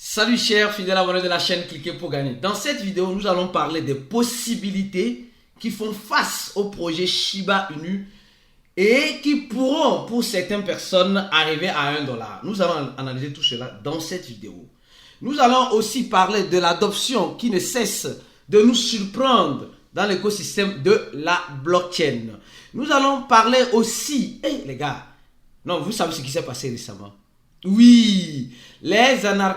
Salut chers fidèles abonnés de la chaîne Cliquez pour gagner. Dans cette vidéo, nous allons parler des possibilités qui font face au projet Shiba Inu et qui pourront pour certaines personnes arriver à $1. Nous allons analyser tout cela dans cette vidéo. Nous allons aussi parler de l'adoption qui ne cesse de nous surprendre dans l'écosystème de la blockchain. Nous allons parler aussi, les gars, non, vous savez ce qui s'est passé récemment. Oui, un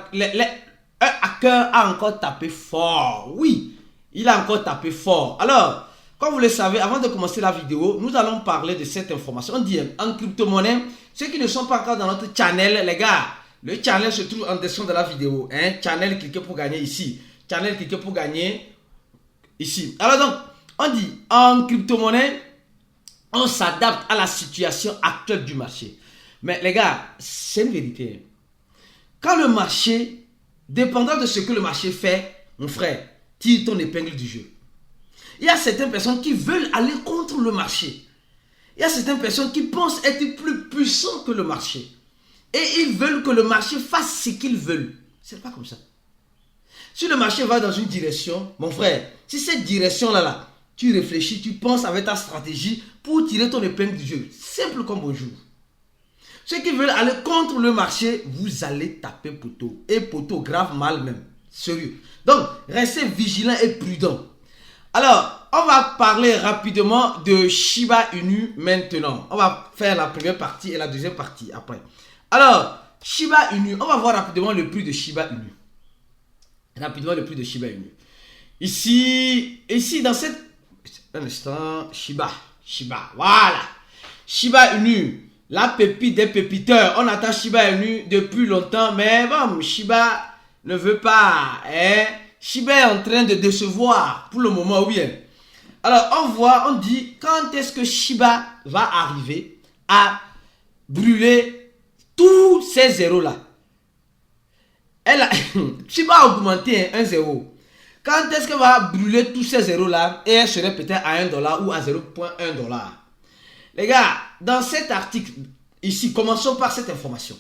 hacker a encore tapé fort. Oui, il a encore tapé fort. Alors, comme vous le savez, avant de commencer la vidéo, nous allons parler de cette information. On dit en crypto-monnaie, ceux qui ne sont pas encore dans notre channel, les gars, le channel se trouve en description de la vidéo. Channel Cliquez pour gagner ici. Channel Cliquez pour gagner ici. Alors donc, on dit en crypto-monnaie, on s'adapte à la situation actuelle du marché. Mais les gars, c'est une vérité. Quand le marché, dépendant de ce que le marché fait, mon frère, tire ton épingle du jeu. Il y a certaines personnes qui veulent aller contre le marché. Il y a certaines personnes qui pensent être plus puissants que le marché. Et ils veulent que le marché fasse ce qu'ils veulent. C'est pas comme ça. Si le marché va dans une direction, mon frère, si cette direction-là, tu réfléchis, tu penses avec ta stratégie pour tirer ton épingle du jeu. Simple comme bonjour. Ceux qui veulent aller contre le marché, vous allez taper poteau. Et poteau, grave mal même. Sérieux. Donc, restez vigilants et prudents. Alors, on va parler rapidement de Shiba Inu maintenant. On va faire la première partie et la deuxième partie après. Alors, Shiba Inu, on va voir rapidement le prix de Shiba Inu. Rapidement le prix de Shiba Inu. Ici dans cette... Un instant, Shiba, voilà. Shiba Inu. La pépite des pépiteurs. On attend Shiba Inu depuis longtemps. Mais bon, Shiba ne veut pas. Shiba est en train de décevoir. Pour le moment, oui. Alors, on dit, quand est-ce que Shiba va arriver à brûler tous ces zéros-là? Shiba a augmenté un zéro. Quand est-ce qu'elle va brûler tous ces zéros-là? Et elle serait peut-être à $1 ou à 0,1$. Les gars, dans cet article, ici, commençons par cette information.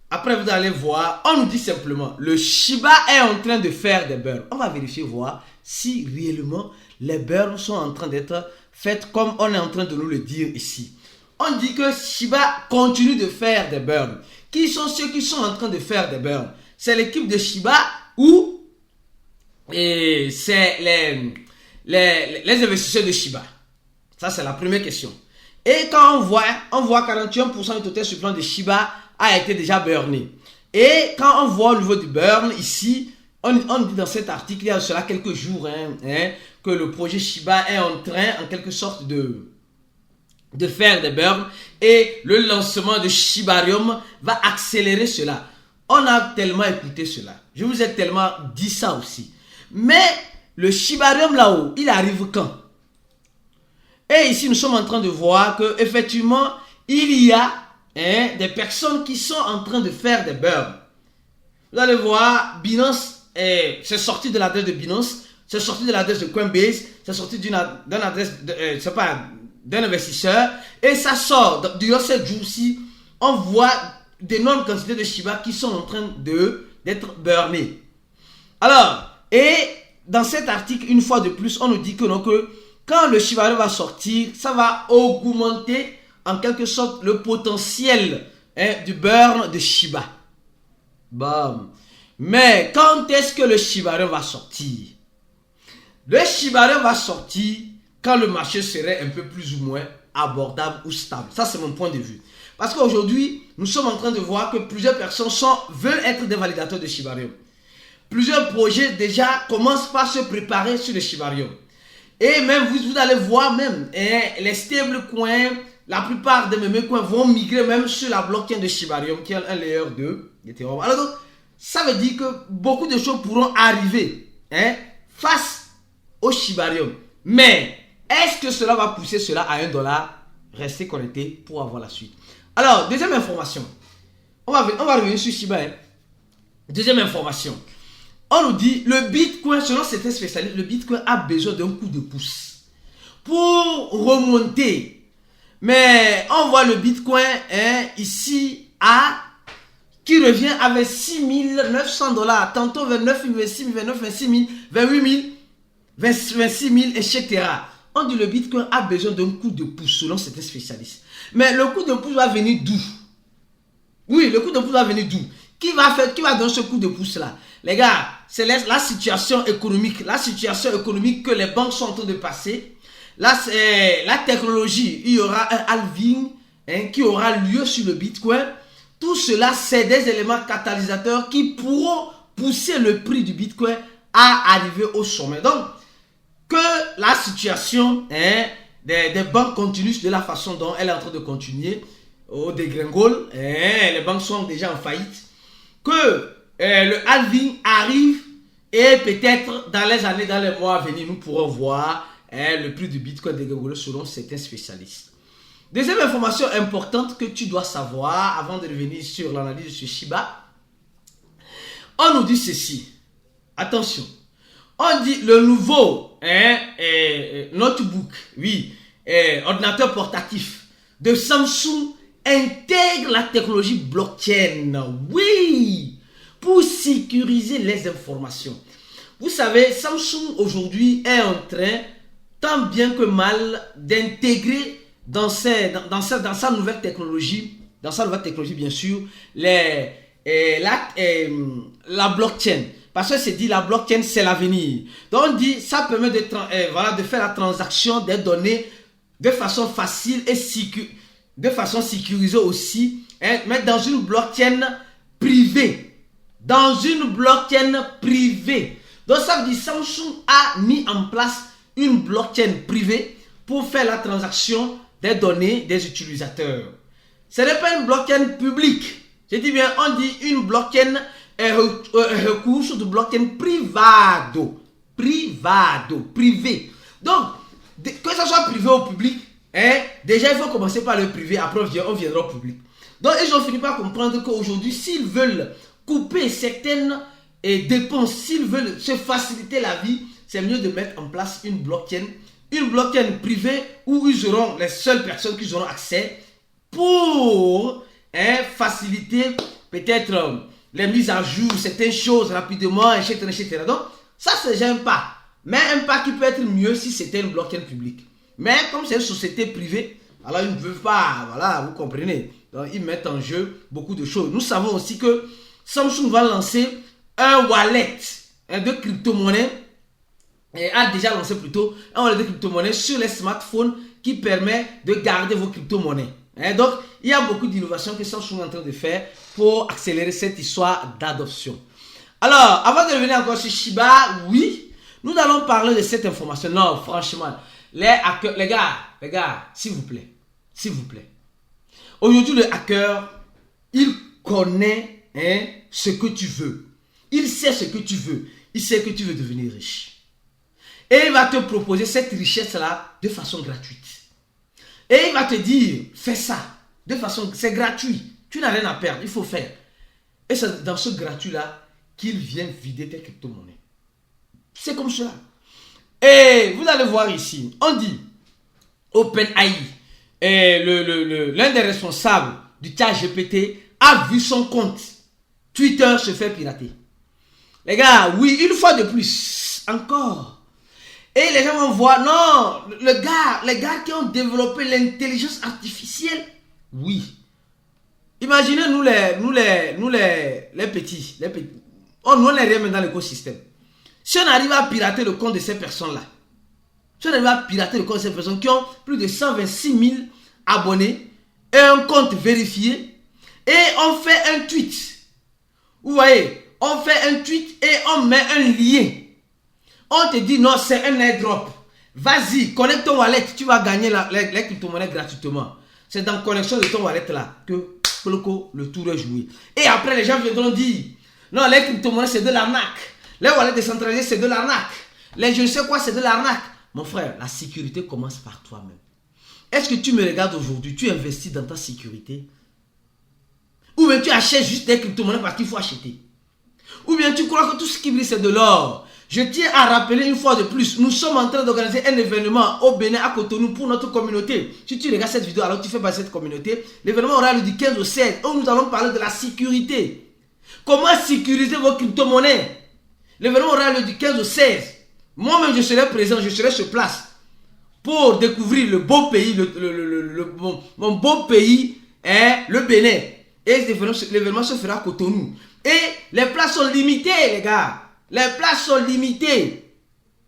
Après, vous allez voir, on nous dit simplement, le Shiba est en train de faire des burns. On va vérifier, voir si réellement les burns sont en train d'être faites comme on est en train de nous le dire ici. On dit que Shiba continue de faire des burns. Qui sont ceux qui sont en train de faire des burns? C'est l'équipe de Shiba ou c'est les investisseurs de Shiba? Ça, c'est la première question. Et quand on voit 41% du total supplément de Shiba a été déjà burné. Et quand on voit au niveau du burn, ici, on dit dans cet article, il y a cela quelques jours, que le projet Shiba est en train, en quelque sorte, de faire des burns. Et le lancement de Shibarium va accélérer cela. On a tellement écouté cela. Je vous ai tellement dit ça aussi. Mais le Shibarium là-haut, il arrive quand? Et ici, nous sommes en train de voir que effectivement, il y a des personnes qui sont en train de faire des burns. Vous allez voir, Binance, c'est sorti de l'adresse de Binance, c'est sorti de l'adresse de Coinbase, c'est sorti d'une adresse d'un investisseur, et ça sort. Durant ces jours-ci, on voit d'énormes quantités de Shiba qui sont en train d'être burnés. Alors, et dans cet article, une fois de plus, on nous dit que non, que quand le Shiba va sortir, ça va augmenter en quelque sorte le potentiel du burn de Shiba. Bam. Mais quand est-ce que le Shiba va sortir? Le Shiba va sortir quand le marché serait un peu plus ou moins abordable ou stable. Ça, c'est mon point de vue. Parce qu'aujourd'hui, nous sommes en train de voir que plusieurs personnes veulent être des validateurs de Shibarium. Plusieurs projets déjà commencent par se préparer sur le Shibarium. Et même, vous allez voir même, les stablecoins, la plupart des meme coins vont migrer même sur la blockchain de Shibarium, qui est un layer 2 d'Ethereum. Alors donc, ça veut dire que beaucoup de choses pourront arriver face au Shibarium. Mais, est-ce que cela va pousser cela à $1? Restez connectés pour avoir la suite. Alors, deuxième information. On va revenir sur Shiba. Deuxième information. On nous dit, le Bitcoin, selon certains spécialistes, le Bitcoin a besoin d'un coup de pouce pour remonter. Mais on voit le Bitcoin ici à qui revient avec 6 900 $, tantôt 29 000, 26 000, 29 000, 26 000, 28 000, 26 000, etc. On dit le Bitcoin a besoin d'un coup de pouce selon certains spécialistes. Mais le coup de pouce va venir d'où? Oui, le coup de pouce va venir d'où? Qui va donner ce coup de pouce là? Les gars, c'est la situation économique. La situation économique que les banques sont en train de passer. Là, c'est la technologie. Il y aura un halving qui aura lieu sur le Bitcoin. Tout cela, c'est des éléments catalysateurs qui pourront pousser le prix du Bitcoin à arriver au sommet. Donc, que la situation des banques continue de la façon dont elle est en train de continuer au dégringole. Les banques sont déjà en faillite. Que le halving arrive et peut-être dans les années, dans les mois à venir, nous pourrons voir le prix du Bitcoin dégringoler selon certains spécialistes. Deuxième information importante que tu dois savoir avant de revenir sur l'analyse de ce Shiba. On nous dit ceci. Attention. On dit le nouveau notebook, oui, ordinateur portatif de Samsung intègre la technologie blockchain. Oui, pour sécuriser les informations. Vous savez, Samsung aujourd'hui est en train, tant bien que mal, d'intégrer dans sa nouvelle technologie, bien sûr, la blockchain. Parce que c'est dit, la blockchain, c'est l'avenir. Donc, on dit, ça permet de faire la transaction des données de façon facile et de façon sécurisée aussi, mais dans une blockchain privée. Dans une blockchain privée. Donc, ça veut dire, Samsung a mis en place une blockchain privée pour faire la transaction des données des utilisateurs. Ce n'est pas une blockchain publique. Je dis bien, on dit une blockchain recours sur de blockchain privé. Donc, que ce soit privé ou public, déjà il faut commencer par le privé, après on viendra au public. Donc, ils ont fini par comprendre qu'aujourd'hui, s'ils veulent couper certaines dépenses, s'ils veulent se faciliter la vie, c'est mieux de mettre en place une blockchain privée où ils auront les seules personnes qui auront accès pour faciliter peut-être les mises à jour, certaines choses rapidement, etc. Donc, ça c'est déjà un pas. Mais un pas qui peut être mieux si c'était une blockchain publique. Mais comme c'est une société privée, alors ils ne veulent pas, voilà, vous comprenez. Donc, ils mettent en jeu beaucoup de choses. Nous savons aussi que Samsung va lancer un wallet de crypto-monnaie. Et a déjà lancé plutôt un wallet de crypto-monnaie sur les smartphones qui permet de garder vos crypto-monnaies. Donc, il y a beaucoup d'innovations que Samsung est en train de faire pour accélérer cette histoire d'adoption. Alors, avant de revenir encore sur Shiba, oui, nous allons parler de cette information. Non, franchement, les gars, s'il vous plaît. Aujourd'hui, le hacker, il connaît ce que tu veux. Il sait ce que tu veux. Il sait que tu veux devenir riche. Et il va te proposer cette richesse-là de façon gratuite. Et il va te dire, fais ça. De façon, c'est gratuit. Tu n'as rien à perdre, il faut faire. Et c'est dans ce gratuit-là qu'il vient vider tes crypto-monnaies. C'est comme cela. Et vous allez voir ici, on dit, OpenAI, l'un des responsables du ChatGPT a vu son compte Twitter se faire pirater. Les gars, oui, une fois de plus, encore. Et les gens vont voir, non, les gars qui ont développé l'intelligence artificielle, oui. Imaginez nous les petits. Oh, nous on n'est rien dans l'écosystème. Si on arrive à pirater le compte de ces personnes-là, si on arrive à pirater le compte de ces personnes qui ont plus de 126 000 abonnés et un compte vérifié, et on fait un tweet. Vous voyez, on fait un tweet et on met un lien. On te dit non, c'est un airdrop. Vas-y, connecte ton wallet, tu vas gagner les crypto-monnaies gratuitement. C'est dans la connexion de ton wallet là que le tour est joué. Et après, les gens viendront dire non, les crypto-monnaies c'est de l'arnaque. Les wallets décentralisés c'est de l'arnaque. Les je ne sais quoi c'est de l'arnaque. Mon frère, la sécurité commence par toi-même. Est-ce que tu me regardes aujourd'hui, tu investis dans ta sécurité? Ou bien tu achètes juste des crypto-monnaies parce qu'il faut acheter? Ou bien tu crois que tout ce qui brille c'est de l'or? Je tiens à rappeler une fois de plus, nous sommes en train d'organiser un événement au Bénin, à Cotonou, pour notre communauté. Si tu regardes cette vidéo, alors tu fais passer cette communauté. L'événement aura lieu du 15 au 16, où nous allons parler de la sécurité. Comment sécuriser vos crypto-monnaies? L'événement aura lieu du 15 au 16. Moi-même, je serai présent, je serai sur place pour découvrir le beau pays, mon beau pays, le Bénin. Et l'événement se fera à Cotonou. Et les places sont limitées, les gars. Les places sont limitées.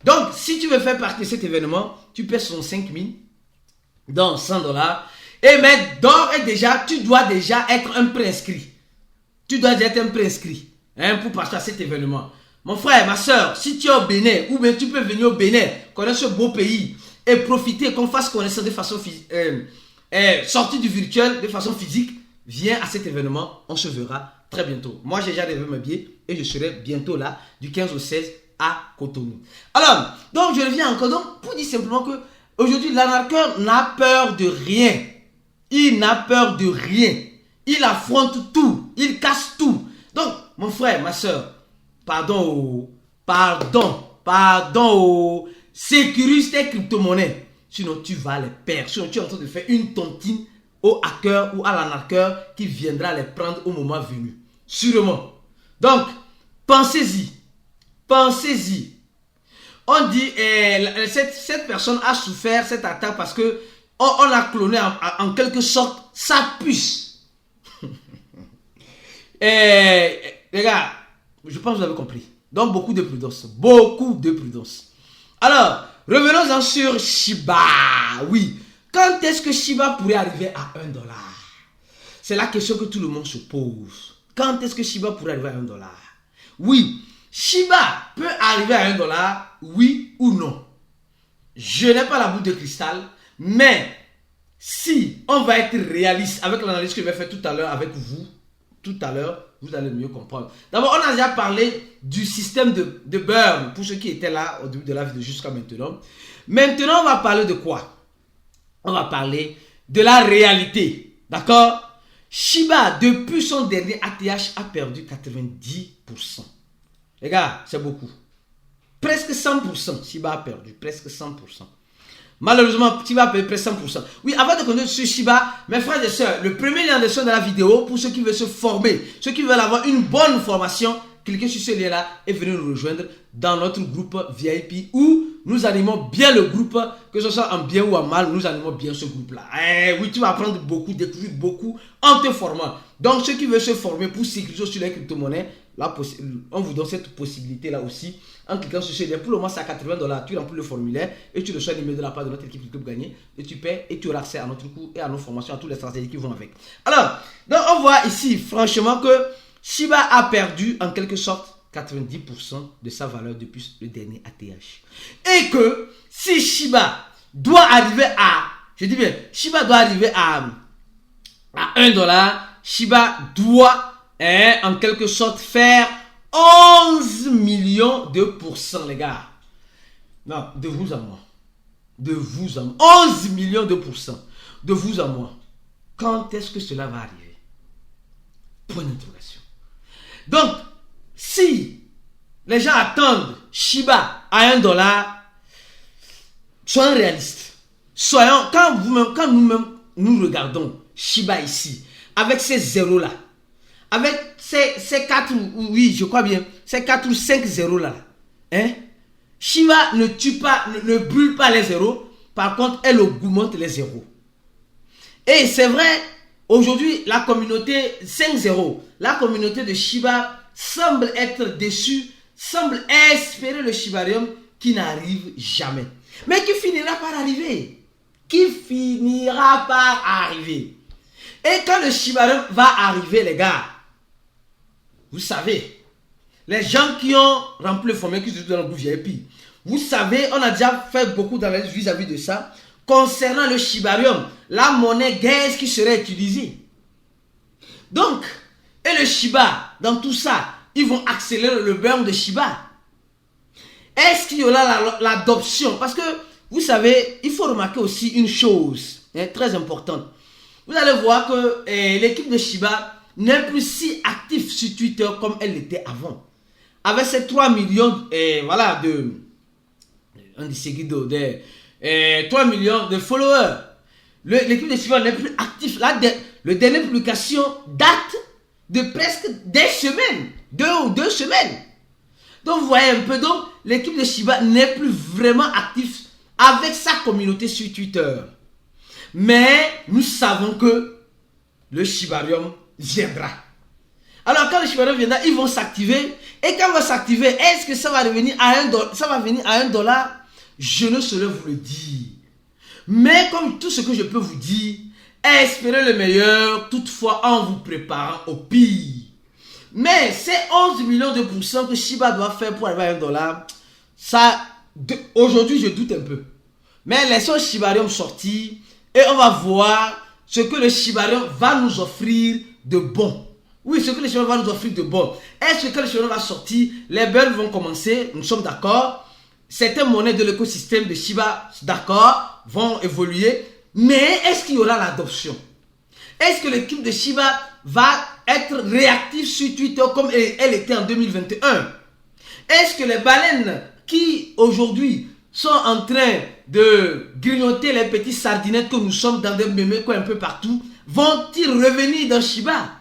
Donc, si tu veux faire partie de cet événement, tu paies 65 000, donc $100. Mais d'ores et déjà, tu dois déjà être un préinscrit. Tu dois être un préinscrit pour passer à cet événement. Mon frère, ma soeur, si tu es au Bénin, ou bien tu peux venir au Bénin, connaître ce beau pays et profiter qu'on fasse connaissance de façon sortir du virtuel de façon physique, viens à cet événement, on se verra très bientôt. Moi, j'ai déjà réservé mes billets et je serai bientôt là, du 15 au 16 à Cotonou. Alors, donc je reviens encore donc, pour dire simplement que aujourd'hui, l'arnaqueur n'a peur de rien. Il n'a peur de rien. Il affronte tout. Il casse tout. Donc, mon frère, ma soeur, pardon, sécurise tes crypto-monnaies. Sinon, tu vas les perdre. Sinon, tu es en train de faire une tontine au hacker ou à l'arnaqueur qui viendra les prendre au moment venu. Sûrement. Donc, pensez-y. Pensez-y. On dit, cette personne a souffert cette attaque parce que on a cloné en quelque sorte sa puce. Les gars, je pense que vous avez compris. Donc, beaucoup de prudence. Beaucoup de prudence. Alors, revenons-en sur Shiba. Oui. Quand est-ce que Shiba pourrait arriver à $1? C'est la question que tout le monde se pose. Quand est-ce que Shiba pourrait arriver à $1? Oui, Shiba peut arriver à $1, oui ou non. Je n'ai pas la boule de cristal, mais si on va être réaliste avec l'analyse que je vais faire tout à l'heure avec vous, vous allez mieux comprendre. D'abord, on a déjà parlé du système de burn, pour ceux qui étaient là au début de la vidéo jusqu'à maintenant. Maintenant, on va parler de quoi? On va parler de la réalité. D'accord? Shiba, depuis son dernier ATH, a perdu 90%. Les gars, c'est beaucoup. Presque 100%. Shiba a perdu. Presque 100%. Malheureusement, Shiba a perdu presque 100%. Oui, avant de continuer sur Shiba, mes frères et sœurs, le premier lien de description de la vidéo, pour ceux qui veulent se former, ceux qui veulent avoir une bonne formation, cliquez sur ce lien-là et venez nous rejoindre dans notre groupe VIP où nous animons bien le groupe, que ce soit en bien ou en mal, nous animons bien ce groupe-là. Oui, tu vas apprendre beaucoup, découvrir beaucoup en te formant. Donc, ceux qui veulent se former pour sécuriser sur les crypto-monnaies, on vous donne cette possibilité-là aussi. En cliquant sur ce lien, pour le moment, c'est à $80. Tu remplis le formulaire et tu reçois un email de la part de notre équipe YouTube Gagné. Et tu paies et tu auras accès à notre cours et à nos formations, à toutes les stratégies qui vont avec. Alors, donc on voit ici, franchement, que Shiba a perdu en quelque sorte 90% de sa valeur depuis le dernier ATH. Et que si Shiba doit arriver à, je dis bien, Shiba doit arriver à $1, Shiba doit en quelque sorte faire 11 millions de pourcents, les gars. Non, de vous à moi. De vous à moi. 11 millions de pourcents. De vous à moi. Quand est-ce que cela va arriver? Point d'interrogation. Donc, si les gens attendent Shiba à $1, soyons réalistes. Quand nous-mêmes nous regardons Shiba ici, avec ces zéros-là, avec ces 4, oui, je crois bien, ces 4 ou 5 zéros-là, Shiba ne tue pas, ne brûle pas les zéros, par contre, elle augmente les zéros. Et c'est vrai, aujourd'hui, la communauté 5-0, la communauté de Shiba semble être déçue, semble espérer le Shibarium qui n'arrive jamais. Mais qui finira par arriver. Qui finira par arriver. Et quand le Shibarium va arriver, les gars, vous savez, les gens qui ont rempli le formulaire qui se trouvent dans le groupe VIP, vous savez, on a déjà fait beaucoup d'analyses vis-à-vis de ça, concernant le Shibarium, la monnaie gaze qui serait utilisée. Donc, et le Shiba, dans tout ça, ils vont accélérer le burn de Shiba. Est-ce qu'il y aura l'adoption? Parce que, vous savez, il faut remarquer aussi une chose très importante. Vous allez voir que l'équipe de Shiba n'est plus si active sur Twitter comme elle l'était avant. avec ces 3 millions voilà, on dit seguidors, 3 millions de followers, l'équipe de Shiba n'est plus actif. Le dernière publication date de presque des semaines, 2 semaines. Donc vous voyez un peu, donc l'équipe de Shiba n'est plus vraiment active avec sa communauté sur Twitter. Mais nous savons que le Shibarium viendra. Alors quand le Shibarium viendra, ils vont s'activer. Et quand il va s'activer, est-ce que ça va revenir à $1? Ça va venir à $1? Je ne saurais vous le dire. Mais comme tout ce que je peux vous dire, espérez le meilleur, toutefois en vous préparant au pire. Mais ces 11 millions de pourcents que Shiba doit faire pour arriver à $1, ça, aujourd'hui je doute un peu. Mais laissons Shibarium sortir et on va voir ce que le Shibarium va nous offrir de bon. Oui, ce que le Shibarium va nous offrir de bon. Est-ce que le Shibarium va sortir? Les burns vont commencer, nous sommes d'accord. Certaines monnaies de l'écosystème de Shiba, d'accord, vont évoluer. Mais est-ce qu'il y aura l'adoption? Est-ce que l'équipe de Shiba va être réactive sur Twitter comme elle était en 2021? Est-ce que les baleines qui aujourd'hui sont en train de grignoter les petits sardinettes que nous sommes dans des mémés un peu partout, vont-ils revenir dans Shiba?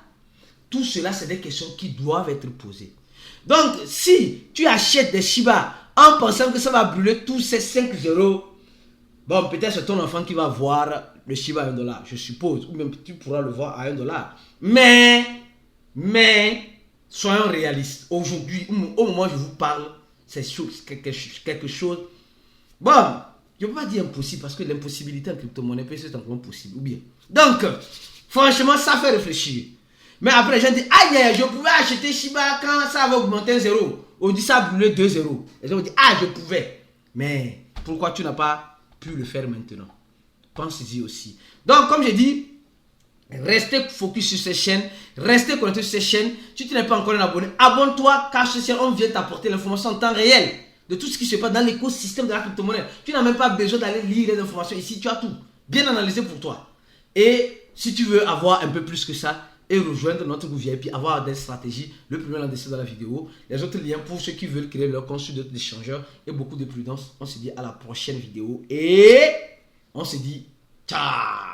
Tout cela, c'est des questions qui doivent être posées. Donc, si tu achètes des Shiba en pensant que ça va brûler tous ces 5 0, bon, peut-être c'est ton enfant qui va voir le Shiba à $1, je suppose. Ou même tu pourras le voir à $1. Mais, soyons réalistes. Aujourd'hui, au moment où je vous parle, c'est quelque chose. Bon, je ne peux pas dire impossible parce que l'impossibilité en crypto-monnaie peut être encore possible. Ou bien. Donc, franchement, ça fait réfléchir. Mais après, j'ai dit, aïe, je pouvais acheter Shiba quand ça avait augmenté 1 0. On dit ça a brûlé 2 0. Et on dit, je pouvais. Mais pourquoi tu n'as pas pu le faire maintenant? Pense-y aussi. Donc, comme j'ai dit, restez focus sur ces chaînes, restez connectés sur ces chaînes. Si tu n'es pas encore un abonné, abonne-toi car sur ces chaînes, on vient t'apporter l'information en temps réel de tout ce qui se passe dans l'écosystème de la crypto-monnaie. Tu n'as même pas besoin d'aller lire les informations ici, tu as tout bien analysé pour toi. Et si tu veux avoir un peu plus que ça et rejoindre notre groupe VIP, avoir des stratégies, le premier lien dans la vidéo, les autres liens pour ceux qui veulent créer leur compte sur d'autres échangeurs et beaucoup de prudence. On se dit à la prochaine vidéo et on se dit ciao.